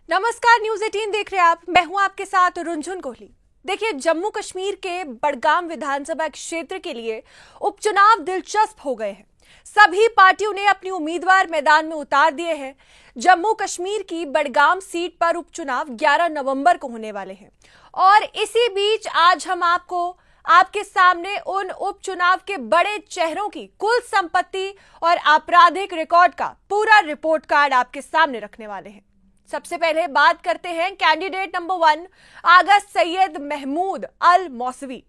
नमस्कार, न्यूज 18 देख रहे हैं आप। मैं हूं आपके साथ रुंझुन कोहली। देखिए, जम्मू कश्मीर के बड़गाम विधानसभा क्षेत्र के लिए उपचुनाव दिलचस्प हो गए हैं। सभी पार्टियों ने अपनी उम्मीदवार मैदान में उतार दिए हैं। जम्मू कश्मीर की बड़गाम सीट पर उपचुनाव 11 नवंबर को होने वाले हैं और इसी बीच आज हम आपके सामने उन उपचुनाव के बड़े चेहरों की कुल संपत्ति और आपराधिक रिकॉर्ड का पूरा रिपोर्ट कार्ड आपके सामने रखने वाले हैं। सबसे पहले बात करते हैं कैंडिडेट नंबर 1 आगा सैयद महमूद अल मौसवी।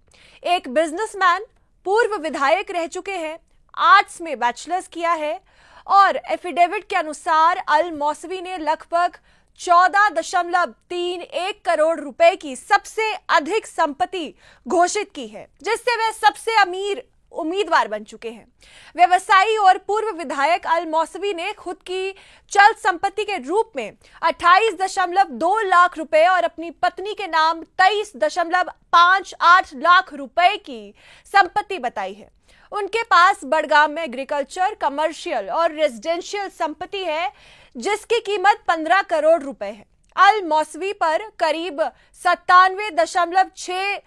एक बिजनेसमैन, पूर्व विधायक रह चुके हैं, आर्ट्स में बैचलर्स किया है और एफिडेविट के अनुसार अल मौसवी ने लगभग 14.31 करोड़ रुपए की सबसे अधिक संपत्ति घोषित की है, जिससे वे सबसे अमीर उम्मीदवार बन चुके हैं। व्यवसायी और पूर्व विधायक अल मौसवी ने खुद की चल संपत्ति के रूप में 28.2 लाख रुपए और अपनी पत्नी के नाम 23.58 लाख रुपए की संपत्ति बताई है। उनके पास बड़गाम में एग्रीकल्चर, कमर्शियल और रेजिडेंशियल संपत्ति है, जिसकी कीमत 15 करोड़ रुपए है। अल मौसवी पर करीब 97.69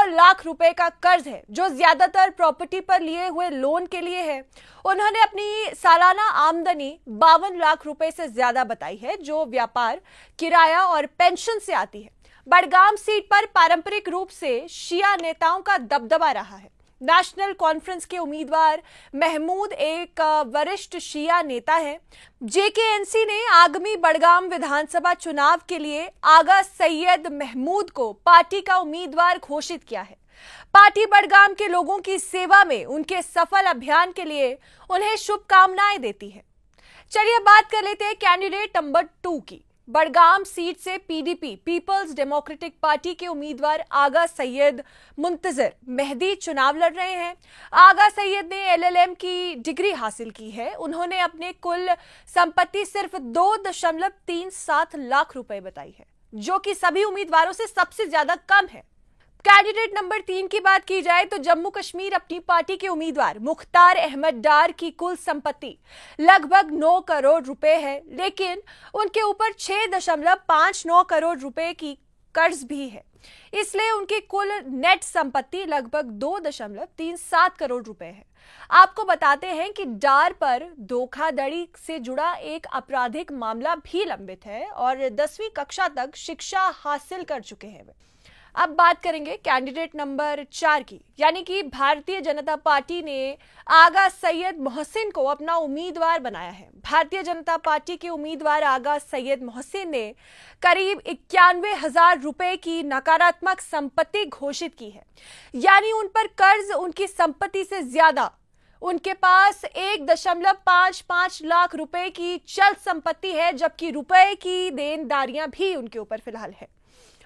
लाख रुपए का कर्ज है, जो ज्यादातर प्रॉपर्टी पर लिए हुए लोन के लिए है। उन्होंने अपनी सालाना आमदनी 52 लाख रुपए से ज्यादा बताई है, जो व्यापार, किराया और पेंशन से आती है। बड़गाम सीट पर पारंपरिक रूप से शिया नेताओं का दबदबा रहा है। नेशनल कॉन्फ्रेंस के उम्मीदवार महमूद एक वरिष्ठ शिया नेता है। जेकेएनसी ने आगामी बड़गाम विधानसभा चुनाव के लिए आगा सैयद महमूद को पार्टी का उम्मीदवार घोषित किया है। पार्टी बड़गाम के लोगों की सेवा में उनके सफल अभियान के लिए उन्हें शुभकामनाएं देती है। चलिए बात कर लेते हैं कैंडिडेट नंबर 2 की। बड़गाम सीट से पीडीपी, पीपल्स डेमोक्रेटिक पार्टी के उम्मीदवार आगा सैयद मुंतजर मेहदी चुनाव लड़ रहे हैं। आगा सैयद ने एलएलएम की डिग्री हासिल की है। उन्होंने अपने कुल संपत्ति सिर्फ 2.37 लाख रुपए बताई है, जो कि सभी उम्मीदवारों से सबसे ज्यादा कम है। कैंडिडेट नंबर 3 की बात की जाए तो जम्मू कश्मीर अपनी पार्टी के उम्मीदवार मुख्तार अहमद डार की कुल संपत्ति लगभग 9 करोड़ रुपए है, लेकिन उनके ऊपर 6.59 करोड़ रुपए की कर्ज भी है। इसलिए उनकी कुल नेट संपत्ति लगभग 2.37 करोड़ रुपए है। आपको बताते हैं कि डार पर धोखाधड़ी से जुड़ा एक आपराधिक मामला भी लंबित है और 10वीं कक्षा तक शिक्षा हासिल कर चुके हैं वे। अब बात करेंगे कैंडिडेट नंबर 4 की, यानी कि भारतीय जनता पार्टी ने आगा सैयद मोहसिन को अपना उम्मीदवार बनाया है। भारतीय जनता पार्टी के उम्मीदवार आगा सैयद मोहसिन ने करीब 91,000 रुपए की नकारात्मक संपत्ति घोषित की है, यानी उन पर कर्ज उनकी संपत्ति से ज्यादा। उनके पास 1.55 लाख रुपए की चल संपत्ति है, जबकि रुपए की देनदारियां भी उनके ऊपर फिलहाल है।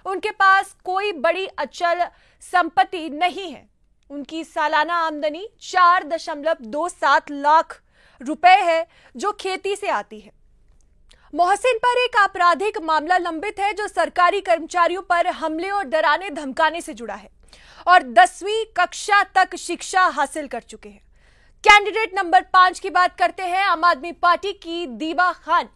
उनके पास कोई बड़ी अचल संपत्ति नहीं है। उनकी सालाना आमदनी 4.27 लाख रुपए है, जो खेती से आती है। मोहसिन पर एक आपराधिक मामला लंबित है, जो सरकारी कर्मचारियों पर हमले और डराने धमकाने से जुड़ा है और 10वीं कक्षा तक शिक्षा हासिल कर चुके हैं। कैंडिडेट नंबर 5 की बात करते हैं। आम आदमी पार्टी की दीबा खान,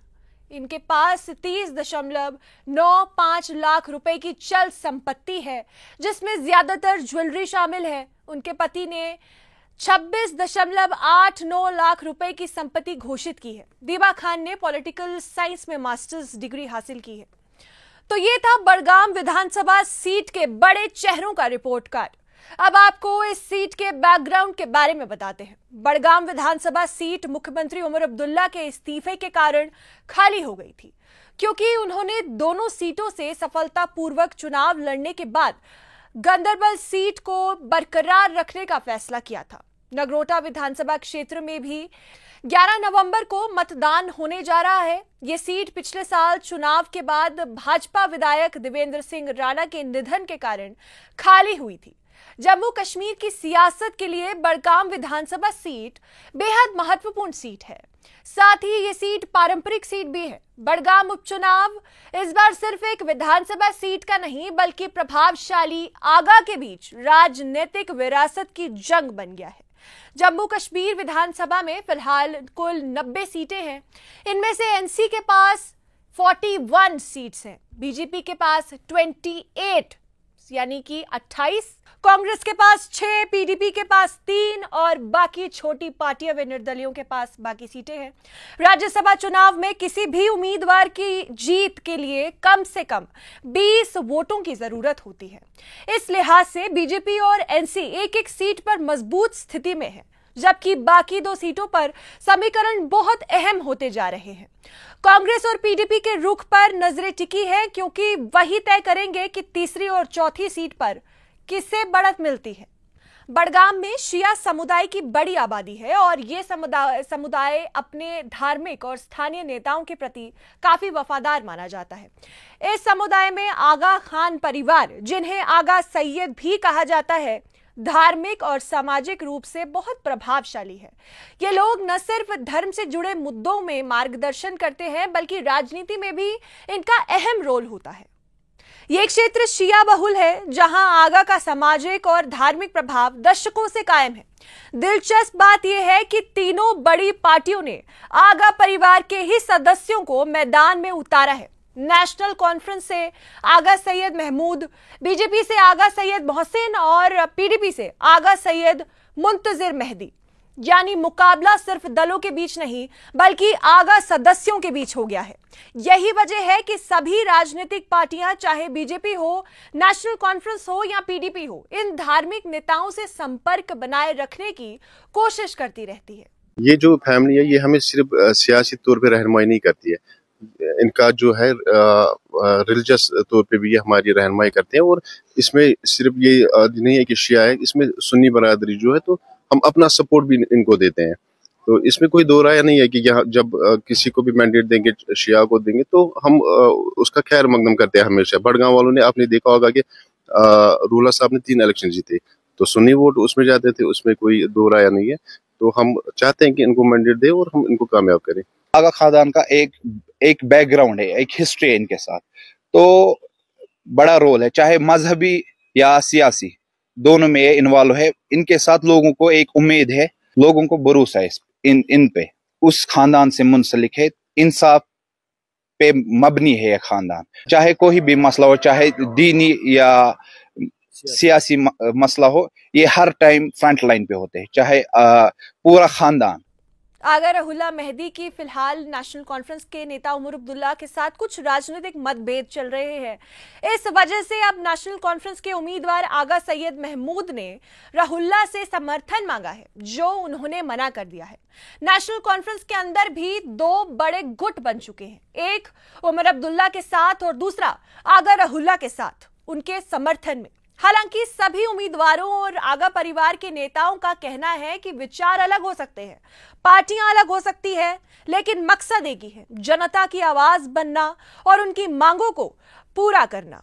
इनके पास 30.95 लाख रुपए की चल संपत्ति है, जिसमें ज्यादातर ज्वेलरी शामिल है। उनके पति ने 26.89 लाख रुपए की संपत्ति घोषित की है। दीबा खान ने पॉलिटिकल साइंस में मास्टर्स डिग्री हासिल की है। तो ये था बड़गाम विधानसभा सीट के बड़े चेहरों का रिपोर्ट कार्ड। अब आपको इस सीट के बैकग्राउंड के बारे में बताते हैं। बड़गाम विधानसभा सीट मुख्यमंत्री उमर अब्दुल्ला के इस्तीफे के कारण खाली हो गई थी, क्योंकि उन्होंने दोनों सीटों से सफलतापूर्वक चुनाव लड़ने के बाद गंदरबल सीट को बरकरार रखने का फैसला किया था। नगरोटा विधानसभा क्षेत्र में भी 11 नवंबर को मतदान होने जा रहा है। ये सीट पिछले साल चुनाव के बाद भाजपा विधायक देवेंद्र सिंह राणा के निधन के कारण खाली हुई थी। जम्मू कश्मीर की सियासत के लिए बड़गाम विधानसभा सीट बेहद महत्वपूर्ण सीट है। साथ ही ये सीट पारंपरिक सीट भी है। बड़गाम उपचुनाव इस बार सिर्फ एक विधानसभा सीट का नहीं, बल्कि प्रभावशाली आगा के बीच राजनीतिक विरासत की जंग बन गया है। जम्मू कश्मीर विधानसभा में फिलहाल कुल 90 सीटें हैं। इनमें से एनसी के पास 41 सीट्स हैं, बीजेपी के पास 28 यानी कि 28, कांग्रेस के पास 6, पीडीपी के पास 3 और बाकी छोटी पार्टियां व निर्दलियों के पास बाकी सीटें हैं। राज्यसभा चुनाव में किसी भी उम्मीदवार की जीत के लिए कम से कम 20 वोटों की जरूरत होती है। इस लिहाज से बीजेपी और एनसी एक एक सीट पर मजबूत स्थिति में है, जबकि बाकी 2 सीटों पर समीकरण बहुत अहम होते जा रहे हैं। कांग्रेस और पीडीपी के रुख पर नजरें टिकी हैं, क्योंकि वही तय करेंगे कि तीसरी और चौथी सीट पर किसे बढ़त मिलती है। बड़गाम में शिया समुदाय की बड़ी आबादी है और ये समुदाय अपने धार्मिक और स्थानीय नेताओं के प्रति काफी वफादार माना जाता है। इस समुदाय में आगा खान परिवार, जिन्हें आगा सैयद भी कहा जाता है, धार्मिक और सामाजिक रूप से बहुत प्रभावशाली है। ये लोग न सिर्फ धर्म से जुड़े मुद्दों में मार्गदर्शन करते हैं, बल्कि राजनीति में भी इनका अहम रोल होता है। ये क्षेत्र शिया बहुल है, जहां आगा का सामाजिक और धार्मिक प्रभाव दशकों से कायम है। दिलचस्प बात यह है कि तीनों बड़ी पार्टियों ने आगा परिवार के ही सदस्यों को मैदान में उतारा है। नेशनल कॉन्फ्रेंस से आगा सैयद महमूद, बीजेपी से आगा सैयद मोहसिन और पीडीपी से आगा सैयद मुंतजिर मेहदी। यानी मुकाबला सिर्फ दलों के बीच नहीं, बल्कि आगा सदस्यों के बीच हो गया है। यही वजह है कि सभी राजनीतिक पार्टियां, चाहे बीजेपी हो, नेशनल कॉन्फ्रेंस हो या पीडीपी हो, इन धार्मिक नेताओं से संपर्क बनाए रखने की कोशिश करती रहती है। ये जो फैमिली है, ये हमें सिर्फ सियासी तौर पे रहनुमाई नहीं करती है, इनका जो है रिलीजियस तौर पे भी ये हमारी रहनुमाई करते हैं। और इसमें सिर्फ ये नहीं है कि शिया है, इसमें सुन्नी बरादरी जो है, तो हम अपना सपोर्ट भी इनको देते हैं। तो इसमें कोई दो राय नहीं है कि यहाँ जब किसी को भी मैंडेट देंगे, शिया को देंगे, तो हम उसका खैर मकदम करते हैं हमेशा। बड़गांव वालों ने आपने देखा होगा कि रूला साहब ने 3 इलेक्शन जीते, तो सुन्नी वोट उसमें जाते थे, उसमें कोई दो राय नहीं है। तो हम चाहते हैं कि इनको मैंडेट दे और हम इनको कामयाब करें। आगा खानदान का एक बैकग्राउंड है, एक हिस्ट्री है इनके साथ, तो बड़ा रोल है, चाहे मजहबी या सियासी, दोनों में इन्वॉल्व है। इनके साथ लोगों को एक उम्मीद है, लोगों को भरोसा है इन पे, उस खानदान से मुंसलिक है, इंसाफ पे मबनी है ये खानदान। चाहे कोई भी मसला हो, चाहे दीनी या सियासी मसला हो, ये हर टाइम फ्रंट लाइन पे होते हैं, चाहे पूरा खानदान। आगा रहुल्ला मेहदी की फिलहाल नेशनल कॉन्फ्रेंस के नेता उमर अब्दुल्ला के साथ कुछ राजनीतिक मतभेद चल रहे हैं। इस वजह से अब नेशनल कॉन्फ्रेंस के उम्मीदवार आगा सैयद महमूद ने रहुल्ला से समर्थन मांगा है, जो उन्होंने मना कर दिया है। नेशनल कॉन्फ्रेंस के अंदर भी 2 बड़े गुट बन चुके हैं, एक उमर अब्दुल्ला के साथ और दूसरा आगा रहुल्ला के साथ उनके समर्थन में। हालांकि सभी उम्मीदवारों और आगा परिवार के नेताओं का कहना है कि विचार अलग हो सकते हैं, पार्टियां अलग हो सकती है, लेकिन मकसद एक ही है, जनता की आवाज बनना और उनकी मांगों को पूरा करना।